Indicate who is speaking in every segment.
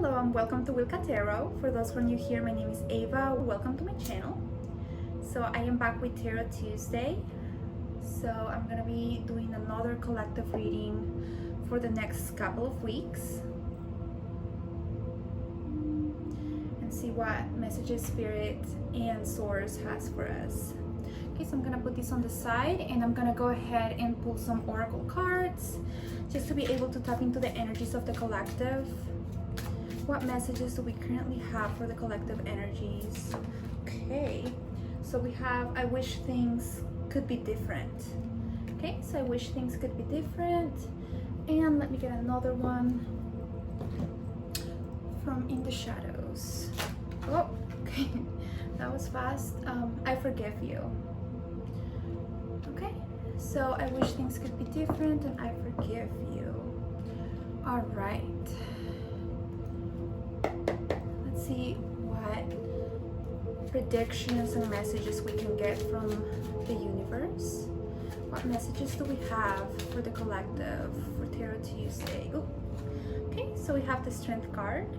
Speaker 1: Hello and welcome to WillkaTarot. For those who are new here, my name is Ava. Welcome to my channel. So I am back with Tarot Tuesday. So I'm going to be doing another collective reading for the next couple of weeks. And see what messages Spirit and Source has for us. Okay, so I'm going to put this on the side and I'm going to go ahead and pull some oracle cards just to be able to tap into the energies of the collective. What messages do we currently have for the collective energies? Okay, so we have, I wish things could be different. Okay, so I wish things could be different. And let me get another one from In the Shadows. Oh, okay, that was fast. I forgive you. Okay, so I wish things could be different and I forgive you. All right. See what predictions and messages we can get from the universe. What messages do we have for the collective for Tarot Tuesday? Ooh. Okay, so we have the Strength card.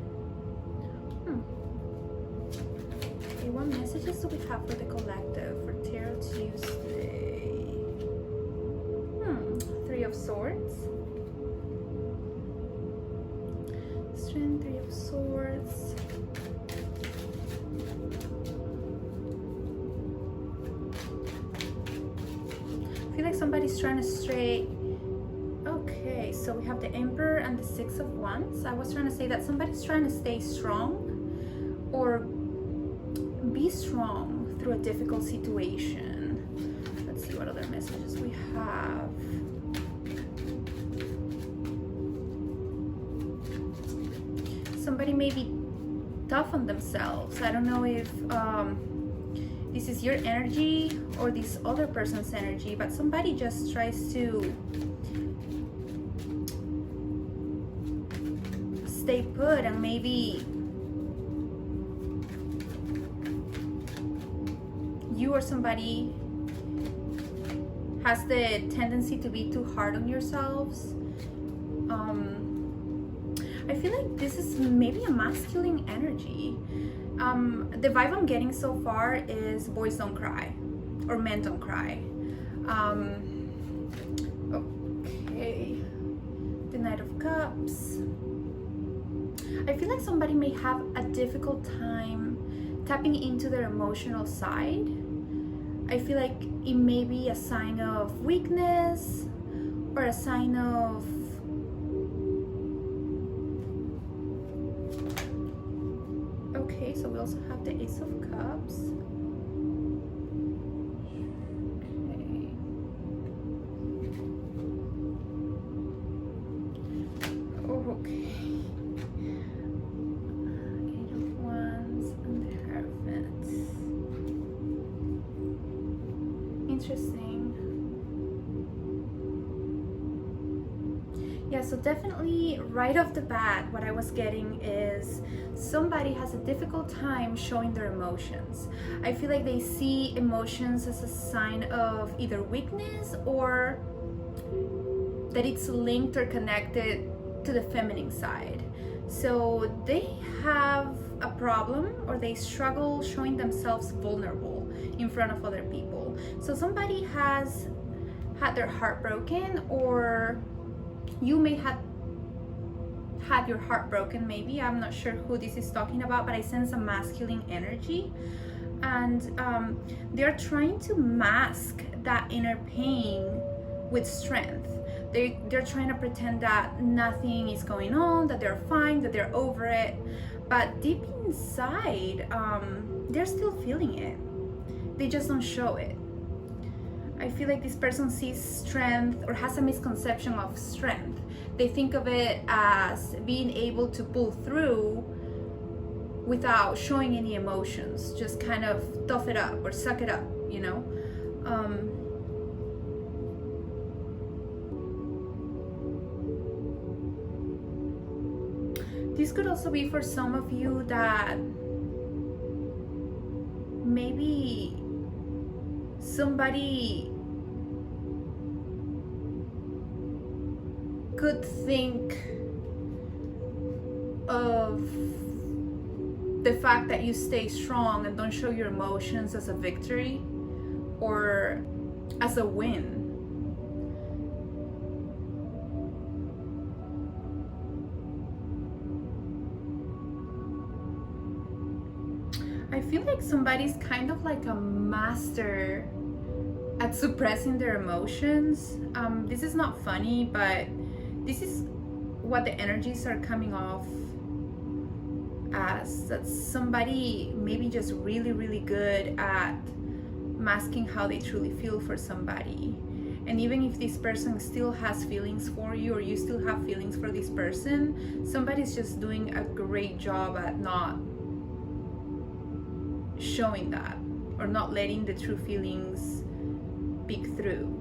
Speaker 1: Okay, what messages do we have for the collective for Tarot Tuesday? Three of Swords. Strength, Three of Swords. I feel like somebody's trying to stray. Okay, so we have the Emperor and the Six of Wands. I was trying to say that somebody's trying to stay strong or be strong through a difficult situation. Let's see what other messages we have. Somebody may be tough on themselves. I don't know if this is your energy or this other person's energy, but somebody just tries to stay put, and maybe you or somebody has the tendency to be too hard on yourselves. I feel like this is maybe a masculine energy. The vibe I'm getting so far is boys don't cry or men don't cry. Okay, the Knight of Cups. I feel like somebody may have a difficult time tapping into their emotional side. I feel like it may be a sign of weakness or a sign of okay, so we also have the Ace of Cups. Okay. Oh, okay. Eight of Wands and the Hierophant. Interesting. Yeah, so definitely right off the bat, what I was getting is somebody has a difficult time showing their emotions. I feel like they see emotions as a sign of either weakness or that it's linked or connected to the feminine side. So they have a problem or they struggle showing themselves vulnerable in front of other people. So somebody has had their heart broken, or you may have had your heart broken, maybe. I'm not sure who this is talking about, but I sense a masculine energy. And they're trying to mask that inner pain with strength. They're trying to pretend that nothing is going on, that they're fine, that they're over it. But deep inside, they're still feeling it. They just don't show it. I feel like this person sees strength or has a misconception of strength. They think of it as being able to pull through without showing any emotions, just kind of tough it up or suck it up, you know? This could also be for some of you that maybe somebody could think of the fact that you stay strong and don't show your emotions as a victory or as a win. I feel like somebody's kind of like a master at suppressing their emotions. This is not funny, but this is what the energies are coming off as. That somebody maybe just really, really good at masking how they truly feel for somebody. And even if this person still has feelings for you, or you still have feelings for this person, somebody's just doing a great job at not showing that, or not letting the true feelings peek through.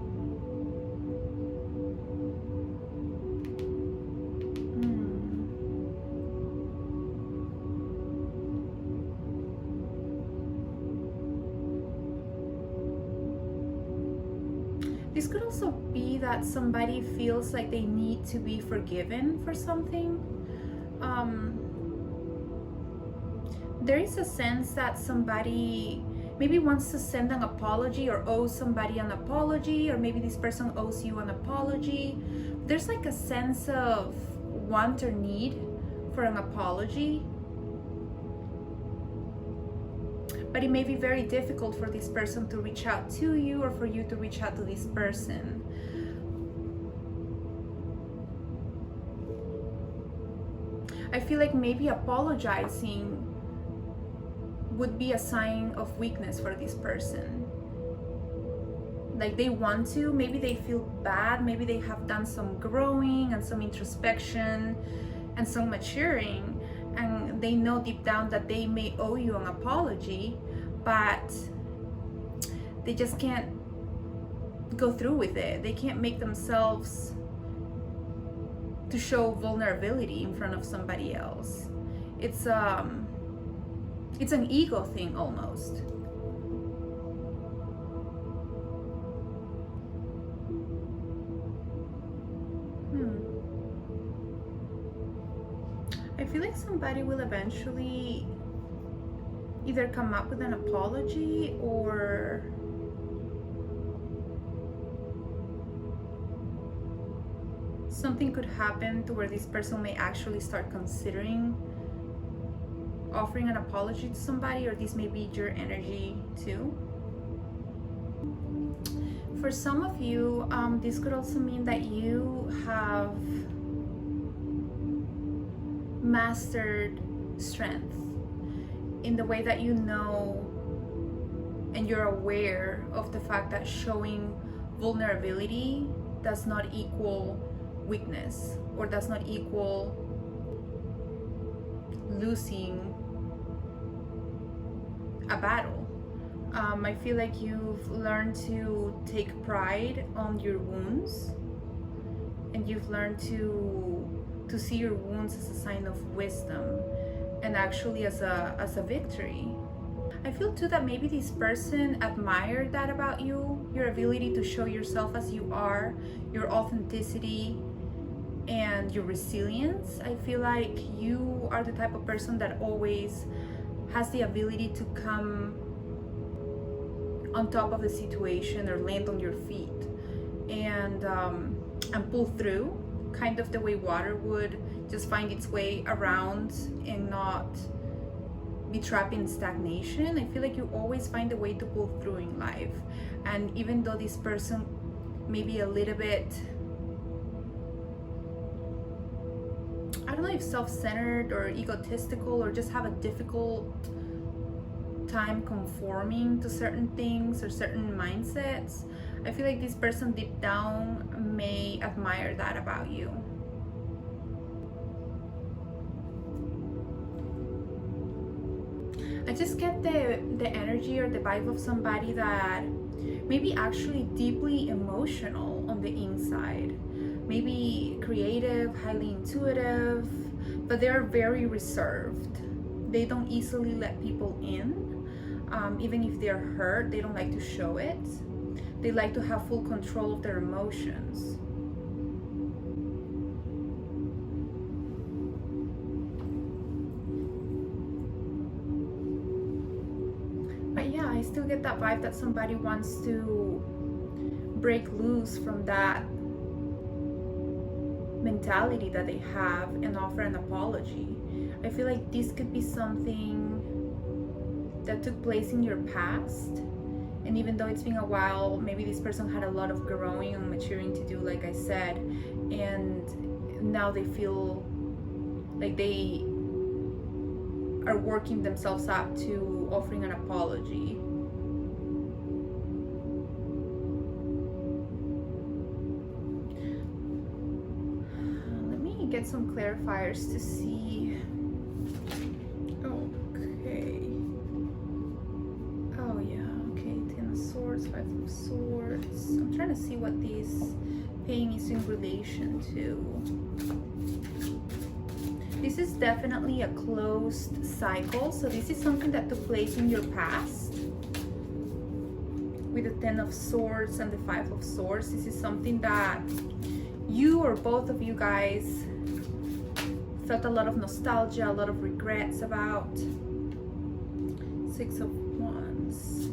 Speaker 1: This could also be that somebody feels like they need to be forgiven for something. There is a sense that somebody maybe wants to send an apology or owes somebody an apology, or maybe this person owes you an apology. There's like a sense of want or need for an apology. But it may be very difficult for this person to reach out to you, or for you to reach out to this person. I feel like maybe apologizing would be a sign of weakness for this person. Like they want to, maybe they feel bad, maybe they have done some growing and some introspection and some maturing, and they know deep down that they may owe you an apology, but they just can't go through with it. They can't make themselves to show vulnerability in front of somebody else. It's an ego thing almost. I feel like somebody will eventually either come up with an apology, or something could happen to where this person may actually start considering offering an apology to somebody, or this may be your energy too. For some of you, this could also mean that you have mastered strength in the way that you know and you're aware of the fact that showing vulnerability does not equal weakness, or does not equal losing a battle. I feel like you've learned to take pride on your wounds, and you've learned to see your wounds as a sign of wisdom, and actually as a victory. I feel too that maybe this person admired that about you, your ability to show yourself as you are, your authenticity, and your resilience. I feel like you are the type of person that always has the ability to come on top of the situation, or land on your feet, and pull through, kind of the way water would just find its way around and not be trapped in stagnation. I feel like you always find a way to pull through in life. And even though this person may be a little bit, I don't know if self-centered or egotistical, or just have a difficult time conforming to certain things or certain mindsets, I feel like this person deep down may admire that about you. I just get the energy or the vibe of somebody that may be actually deeply emotional on the inside. Maybe creative, highly intuitive, but they're very reserved. They don't easily let people in. Even if they're hurt, they don't like to show it. They like to have full control of their emotions. still get that vibe that somebody wants to break loose from that mentality that they have and offer an apology. I feel like this could be something that took place in your past, and even though it's been a while, maybe this person had a lot of growing and maturing to do, like I said, and now they feel like they are working themselves up to offering an apology. Let me get some clarifiers to see. Okay. Oh yeah, okay, 10 of Swords, 5 of Swords. I'm trying to see what this pain is in relation to. This is definitely a closed cycle, so this is something that took place in your past. With the 10 of Swords and the 5 of Swords, this is something that you or both of you guys felt a lot of nostalgia, a lot of regrets about. 6 of Wands.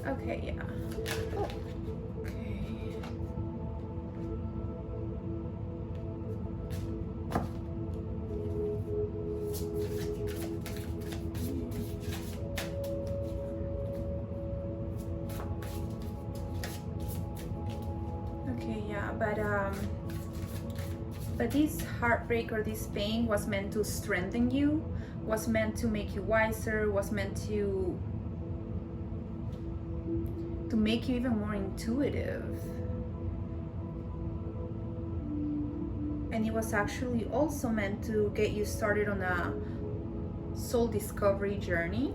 Speaker 1: Okay, yeah. Oh, okay. Okay, yeah, but this heartbreak or this pain was meant to strengthen you, was meant to make you wiser, was meant to make you even more intuitive. And it was actually also meant to get you started on a soul discovery journey.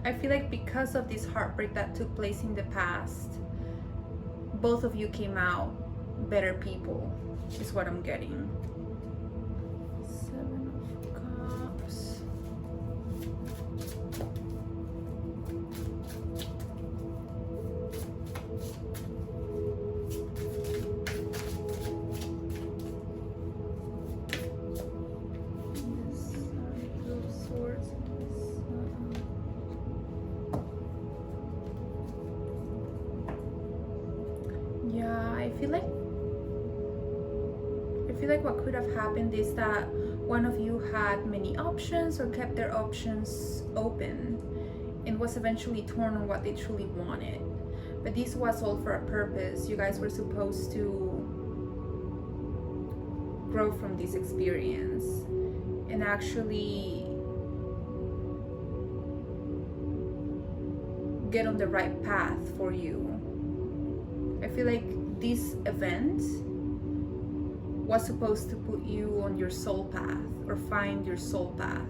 Speaker 1: I feel like because of this heartbreak that took place in the past, both of you came out better people, is what I'm getting. 7 of Cups. I feel like what could have happened is that one of you had many options or kept their options open and was eventually torn on what they truly wanted. But this was all for a purpose. You guys were supposed to grow from this experience and actually get on the right path for you. I feel like this event was supposed to put you on your soul path or find your soul path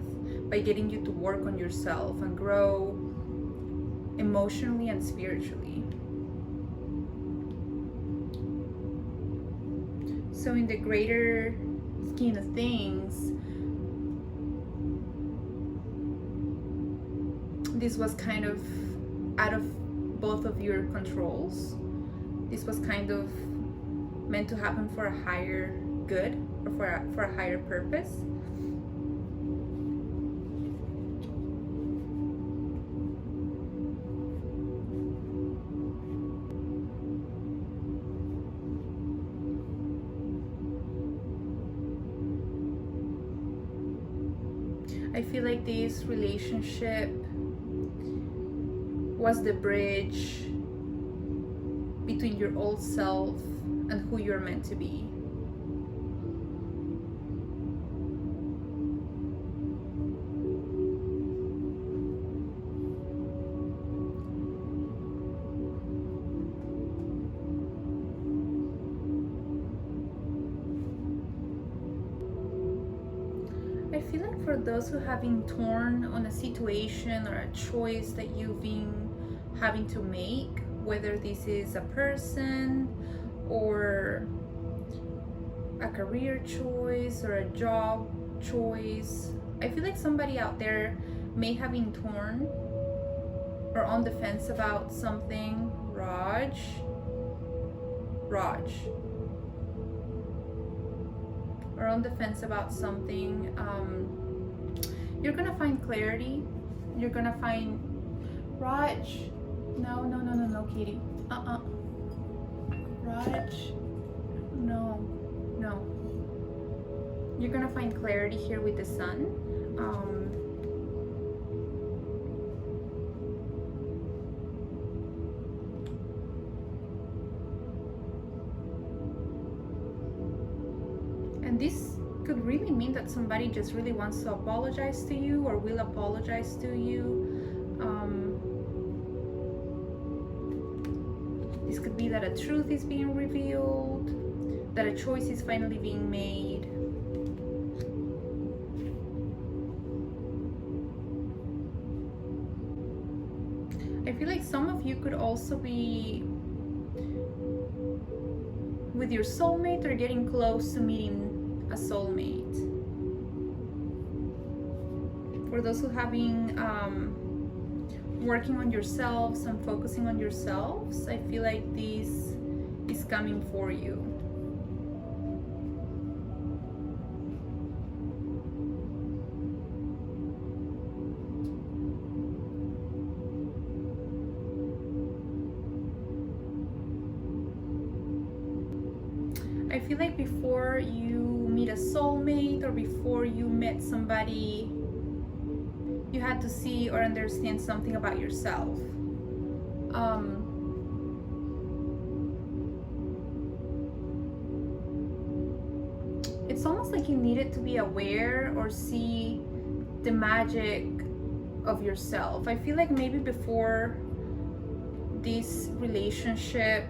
Speaker 1: by getting you to work on yourself and grow emotionally and spiritually. So in the greater scheme of things, this was kind of out of both of your controls. This was kind of meant to happen for a higher good or for a higher purpose. I feel like this relationship was the bridge between your old self and who you're meant to be. for those who have been torn on a situation or a choice that you've been having to make, whether this is a person or a career choice or a job choice, I feel like somebody out there may have been torn or on the fence about something. Raj, or on the fence about something. You're gonna find clarity. You're gonna find Raj. No, Katie. Raj. No. You're gonna find clarity here with the sun. And this could really mean that somebody just really wants to apologize to you or will apologize to you. This could be that a truth is being revealed, that a choice is finally being made. I feel like some of you could also be with your soulmate or getting close to meeting a soulmate. For those who have been working on yourselves and focusing on yourselves, I feel like this is coming for you. I feel like before you meet a soulmate or before you met somebody, you had to see or understand something about yourself. It's almost like you needed to be aware or see the magic of yourself. I feel like maybe before this relationship,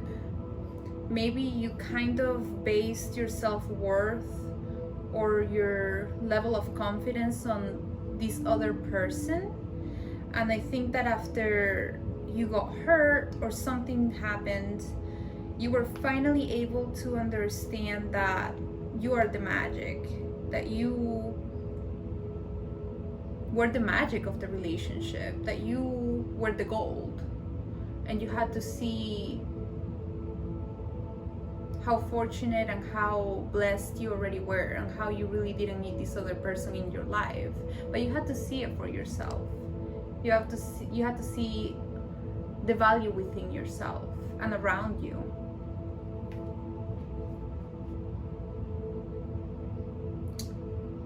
Speaker 1: maybe you kind of based your self-worth or your level of confidence on this other person, and I think that after you got hurt or something happened, you were finally able to understand that you are the magic, that you were the magic of the relationship, that you were the gold, and you had to see how fortunate and how blessed you already were and how you really didn't need this other person in your life, but you had to see it for yourself. You had to see the value within yourself and around you.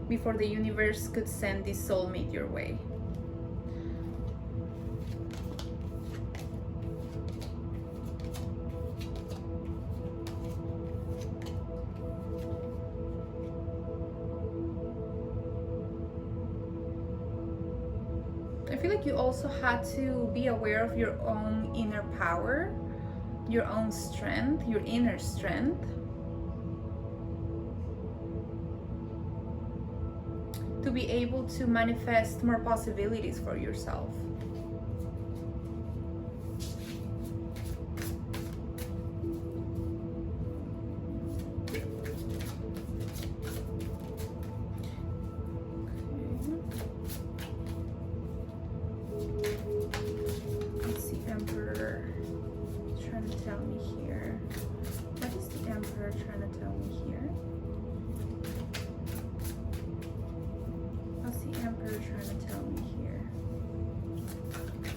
Speaker 1: Before the universe could send this soulmate your way. I feel like you also had to be aware of your own inner power, your own strength, your inner strength. To be able to manifest more possibilities for yourself.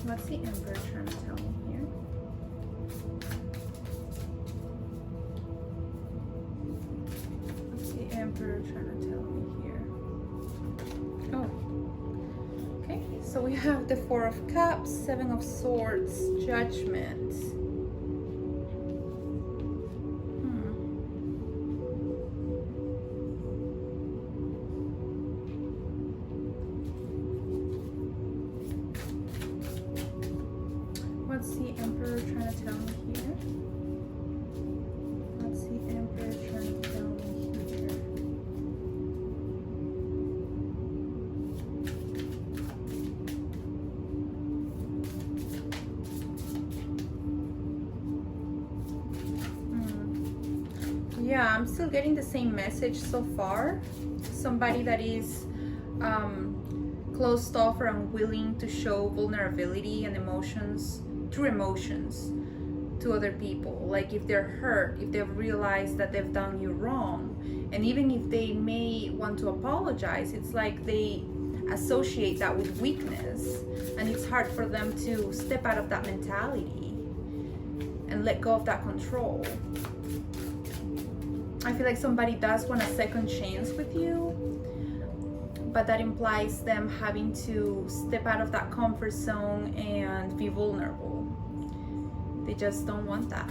Speaker 1: What's the Emperor trying to tell me here? What's the Emperor trying to tell me here? Oh, okay. So we have the Four of Cups, Seven of Swords, Judgment. What's the Emperor trying to tell me here? What's the Emperor trying to tell me here? Yeah, I'm still getting the same message so far. Somebody that is closed off or unwilling to show vulnerability and emotions, true emotions, to other people. Like if they're hurt, if they've realized that they've done you wrong, and even if they may want to apologize, it's like they associate that with weakness, and it's hard for them to step out of that mentality and let go of that control. I feel like somebody does want a second chance with you, but that implies them having to step out of that comfort zone and be vulnerable. They just don't want that.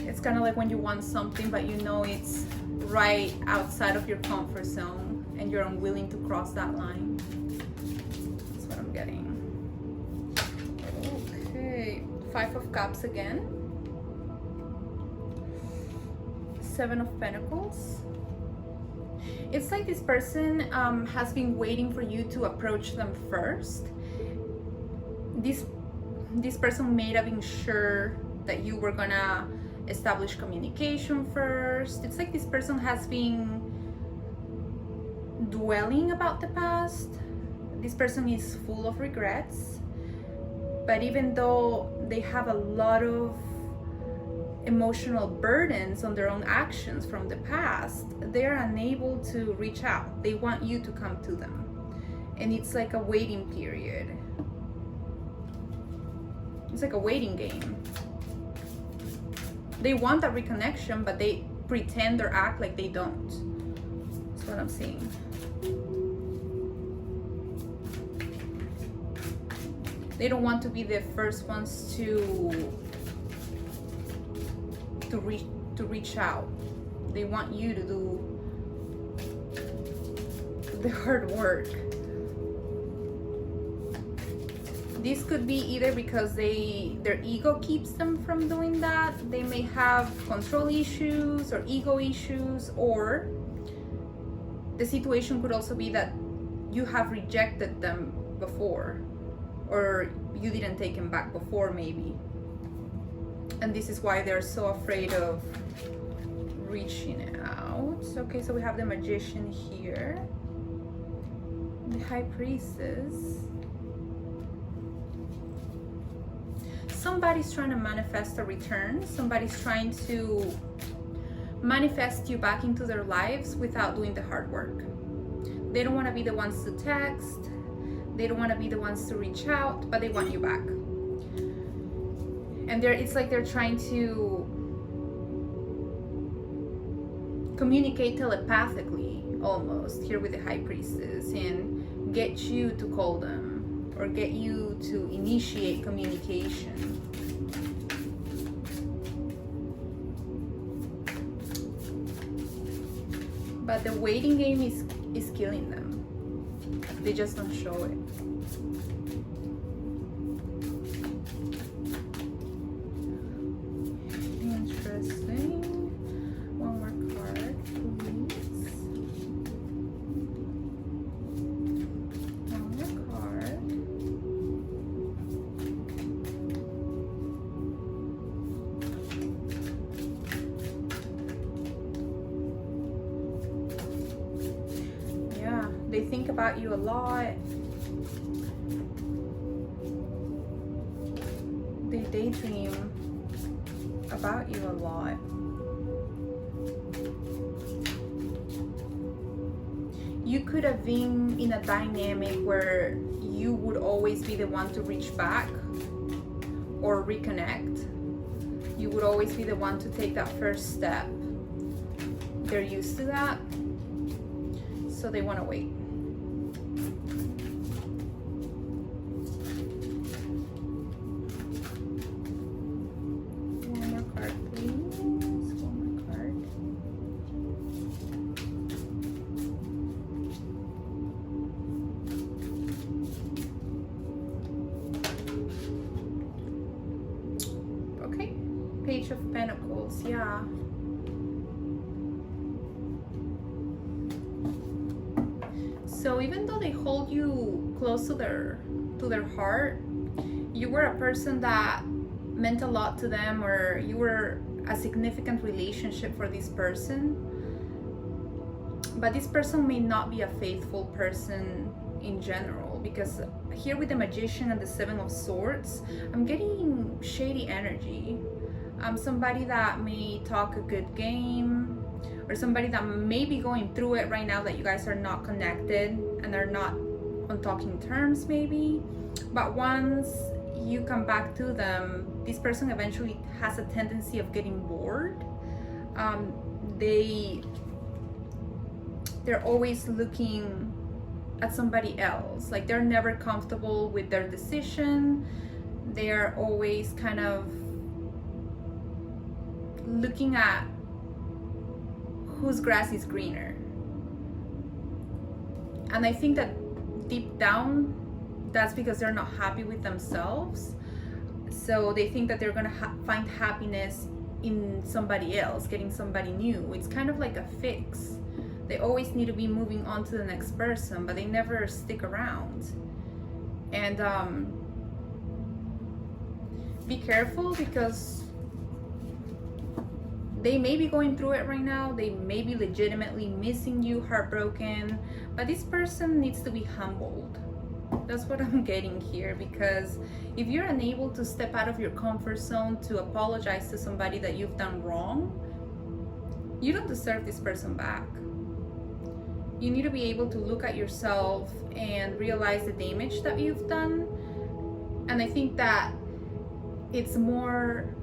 Speaker 1: It's kind of like when you want something but you know it's right outside of your comfort zone and you're unwilling to cross that line. That's what I'm getting. Okay, 5 of Cups again. 7 of Pentacles. It's like this person has been waiting for you to approach them first. This person may have been sure that you were gonna establish communication first. It's like this person has been dwelling about the past. This person is full of regrets, but even though they have a lot of emotional burdens on their own actions from the past, they are unable to reach out. They want you to come to them, and it's like a waiting period. It's like a waiting game. They want that reconnection, but they pretend or act like they don't. That's what I'm seeing. They don't want to be the first ones to reach out. They want you to do the hard work. This could be either because their ego keeps them from doing that. They may have control issues or ego issues, or the situation could also be that you have rejected them before, or you didn't take them back before maybe. And this is why they're so afraid of reaching out. Okay, so we have the Magician here, the High Priestess. Somebody's trying to manifest a return. Somebody's trying to manifest you back into their lives without doing the hard work. They don't want to be the ones to text. They don't want to be the ones to reach out, but they want you back. And it's like they're trying to communicate telepathically almost here with the High Priestess and get you to call them or get you to initiate communication. But the waiting game is killing them. They just don't show it. Interesting. One more card, please. One more card. Yeah, they think about you a lot. They daydream about you a lot. You could have been in a dynamic where you would always be the one to reach back or reconnect. You would always be the one to take that first step. They're used to that, so they want to wait. Page of Pentacles, yeah. So even though they hold you close to their heart, you were a person that meant a lot to them, or you were a significant relationship for this person, but this person may not be a faithful person in general, because here with the Magician and the Seven of Swords, I'm getting shady energy. Somebody that may talk a good game, or somebody that may be going through it right now, that you guys are not connected and are not on talking terms maybe, but once you come back to them, this person eventually has a tendency of getting bored. They're always looking at somebody else, like they're never comfortable with their decision. They're always kind of looking at whose grass is greener. And I think that deep down, that's because they're not happy with themselves. So they think that they're gonna find happiness in somebody else, getting somebody new. It's kind of like a fix. They always need to be moving on to the next person, but they never stick around. And be careful, because they may be going through it right now. They may be legitimately missing you, heartbroken, but this person needs to be humbled. That's what I'm getting here, because if you're unable to step out of your comfort zone to apologize to somebody that you've done wrong, you don't deserve this person back. You need to be able to look at yourself and realize the damage that you've done. And I think that it's more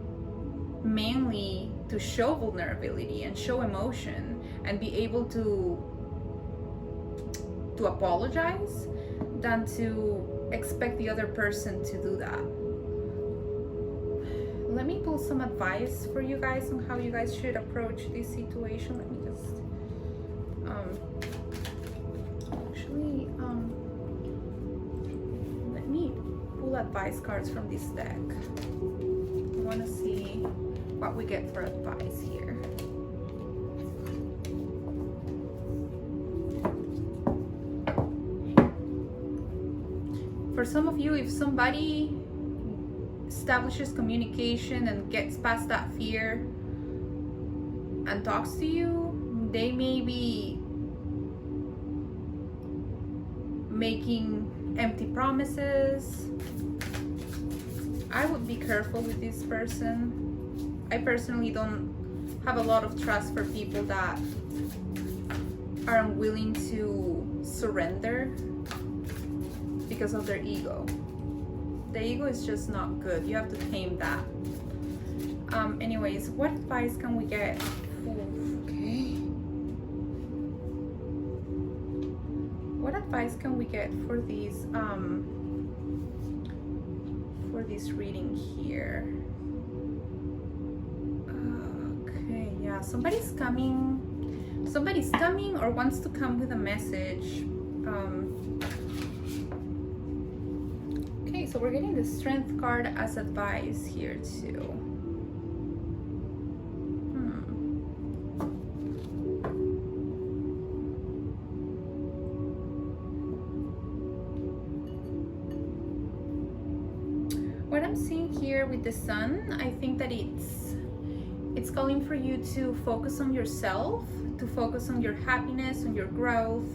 Speaker 1: manly to show vulnerability and show emotion and be able to apologize than to expect the other person to do that. Let me pull some advice for you guys on how you guys should approach this situation. Let me just let me pull advice cards from this deck. I want to see what we get for advice here. For some of you, if somebody establishes communication and gets past that fear and talks to you, they may be making empty promises. I would be careful with this person. I personally don't have a lot of trust for people that are unwilling to surrender because of their ego. The ego is just not good. You have to tame that. Anyways, what advice can we get? Okay. What advice can we get for these for this reading here? Okay, yeah, somebody's coming or wants to come with a message. Okay, so we're getting the Strength card as advice here too. What I'm seeing here with the Sun, I think that it's calling for you to focus on yourself, to focus on your happiness, on your growth.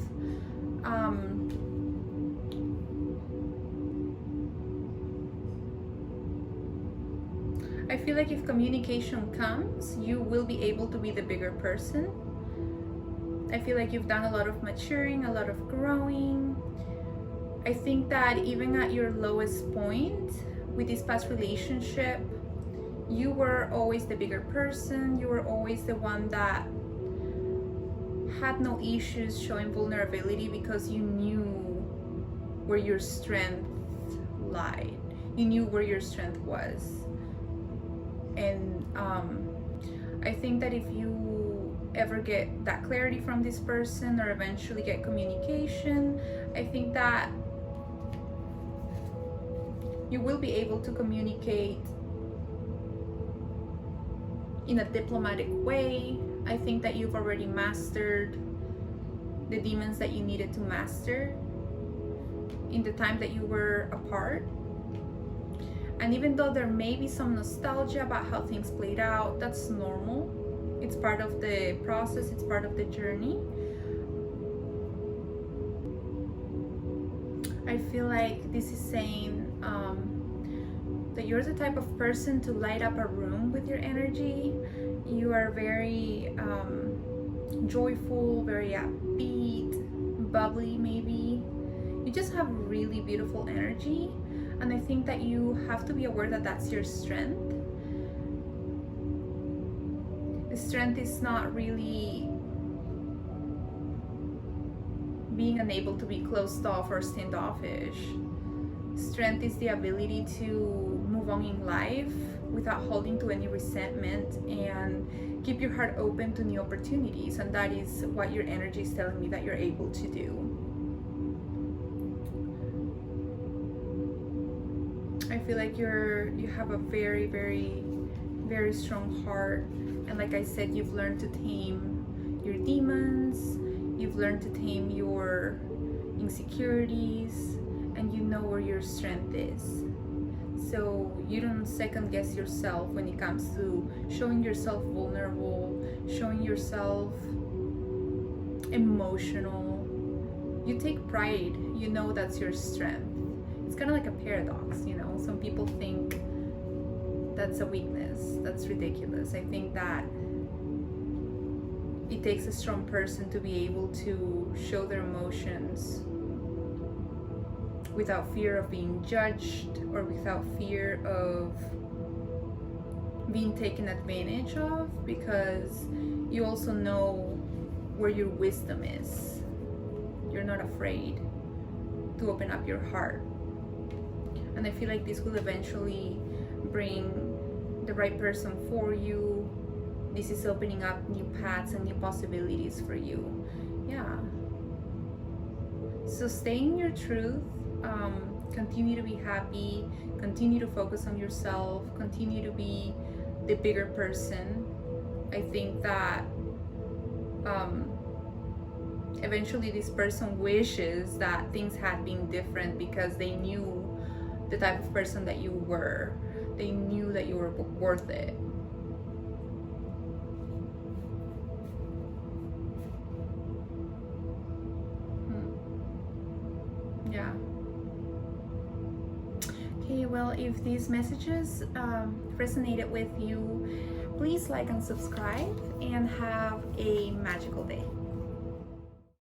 Speaker 1: I feel like if communication comes, you will be able to be the bigger person. I feel like you've done a lot of maturing, a lot of growing. I think that even at your lowest point with this past relationship, you were always the bigger person. You were always the one that had no issues showing vulnerability because you knew where your strength lied. You knew where your strength was. And I think that if you ever get that clarity from this person or eventually get communication, I think that you will be able to communicate in a diplomatic way. I think that you've already mastered the demons that you needed to master in the time that you were apart. And even though there may be some nostalgia about how things played out, that's normal. It's part of the process, it's part of the journey. I feel like this is saying that you're the type of person to light up a room with your energy. You are very joyful, very upbeat, bubbly maybe. You just have really beautiful energy, and I think that you have to be aware that that's your strength. The strength is not really being unable to be closed off or standoffish. Strength is the ability to move on in life without holding to any resentment and keep your heart open to new opportunities, and that is what your energy is telling me that you're able to do. I feel like you have a very, very, very strong heart, and like I said, you've learned to tame your demons, you've learned to tame your insecurities, and you know where your strength is. So you don't second guess yourself when it comes to showing yourself vulnerable, showing yourself emotional. You take pride, you know that's your strength. It's kind of like a paradox, you know. Some people think that's a weakness, that's ridiculous. I think that it takes a strong person to be able to show their emotions without fear of being judged or without fear of being taken advantage of, because you also know where your wisdom is. You're not afraid to open up your heart. And I feel like this will eventually bring the right person for you. This is opening up new paths and new possibilities for you. Yeah. So stay in your truth. Continue to be happy, continue to focus on yourself, continue to be the bigger person. I think that eventually this person wishes that things had been different, because they knew the type of person that you were. They knew that you were worth it. Yeah. Okay, well, if these messages resonated with you, please like and subscribe, and have a magical day.